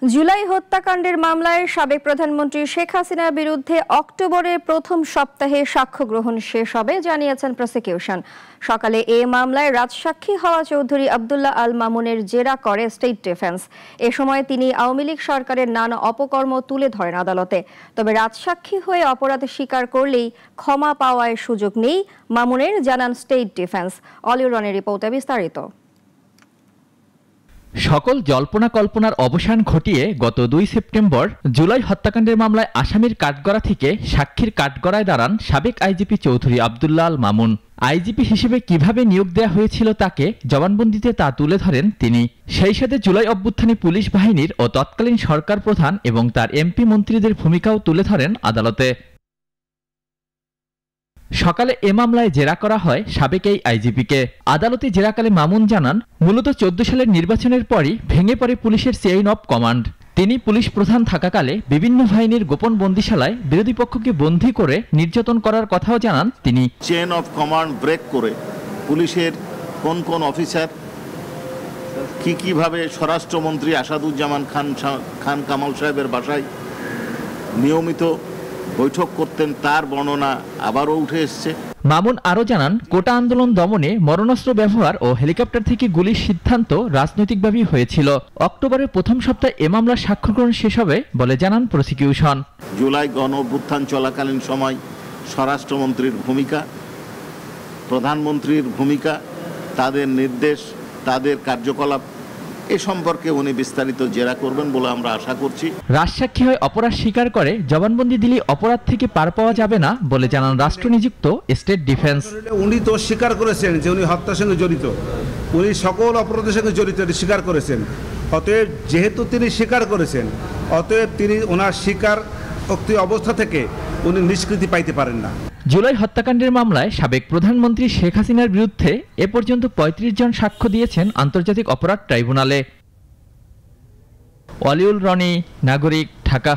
জুলাই হত্যাকাণ্ডের মামলায় সাবেক প্রধানমন্ত্রী শেখ হাসিনার বিরুদ্ধে অক্টোবরের প্রথম সপ্তাহে সাক্ষ্য গ্রহণ শেষ হবে জানিয়েছেন প্রসিকিউশন। সকালে এ মামলায় রাজসাক্ষী হওয়া চৌধুরী আব্দুল্লাহ আল মামুনের জেরা করে স্টেট ডিফেন্স। এ সময় তিনি আওয়ামী লীগ সরকারের নানা অপকর্ম তুলে ধরেন আদালতে। তবে রাজসাক্ষী হয়ে অপরাধ স্বীকার করলেই ক্ষমা পাওয়ার সুযোগ নেই মামুনের, জানান স্টেট ডিফেন্স। অলিউর রনের রিপোর্টে বিস্তারিত। সকল জল্পনা কল্পনার অবসান ঘটিয়ে গত 2 সেপ্টেম্বর জুলাই হত্যাকাণ্ডের মামলায় আসামির কাঠগড়া থেকে সাক্ষীর কাঠগড়ায় দাঁড়ান সাবেক আইজিপি চৌধুরী আব্দুল্লাহ আল মামুন। আইজিপি হিসেবে কিভাবে নিয়োগ দেওয়া হয়েছিল তাকে জবানবন্দিতে তা তুলে ধরেন তিনি। সেই সাথে জুলাই অভ্যুত্থানে পুলিশ বাহিনীর ও তৎকালীন সরকার প্রধান এবং তার এমপি মন্ত্রীদের ভূমিকাও তুলে ধরেন আদালতে। সকালে এ মামলায় জেরা করা হয় সাবেক এই আইজিপিকে। আদালতে জেরাকালে মামুন জানান, মূলত 14 সালের নির্বাচনের পরই ভেঙে পড়ে পুলিশের চেইন অব কমান্ড। তিনি পুলিশ প্রধান থাকাকালে বিভিন্ন বাহিনীর গোপন বন্দিশালায় বিরোধী পক্ষকে বন্দী করে নির্যাতন করার কথাও জানান তিনি। চেইন অফ কমান্ড ব্রেক করে পুলিশের কোন কোন অফিসার কিভাবে স্বরাষ্ট্রমন্ত্রী আসাদুজ্জামান খান কামাল সাহেবের বাসায় নিয়মিত বৈঠক করতেন তার বর্ণনা আবারও উঠে এসছে। মামুন আরও জানান, কোটা আন্দোলন দমনে মরণাস্ত্র ব্যবহার ও হেলিকপ্টার থেকে গুলির সিদ্ধান্ত রাজনৈতিকভাবেই হয়েছিল। অক্টোবরের প্রথম সপ্তাহে এ মামলার সাক্ষ্য গ্রহণ শেষ হবে বলে জানান প্রসিকিউশন। জুলাই গণ অভ্যুত্থান চলাকালীন সময় স্বরাষ্ট্রমন্ত্রীর ভূমিকা, প্রধানমন্ত্রীর ভূমিকা, তাদের নির্দেশ, তাদের কার্যকলাপ এ সম্পর্কে উনি বিস্তারিত জেরা করবেন বলে আমরা আশা করছি। রাজসাক্ষী হয়ে অপরাধ স্বীকার করে জবানবন্দি দিলে অপরাধ থেকে পার পাওয়া যাবে না বলে জানান রাষ্ট্রনিযুক্ত স্টেট ডিফেন্স। উনি তো স্বীকার করেছেন যে উনি হত্যার সঙ্গে জড়িত, উনি সকল অপরাধের সঙ্গে জড়িত স্বীকার করেছেন। অতএব যেহেতু তিনি স্বীকার করেছেন, অতএব তিনি ওনার স্বীকার অবস্থা থেকে উনি নিষ্কৃতি পাইতে পারেন না। জুলাই হত্যাকাণ্ডের মামলায় সাবেক প্রধানমন্ত্রী শেখ হাসিনার বিরুদ্ধে এ পর্যন্ত 35 জন সাক্ষ্য দিয়েছেন আন্তর্জাতিক অপরাধ ট্রাইব্যুনালে। অলিউল রনি, নাগরিক, ঢাকা।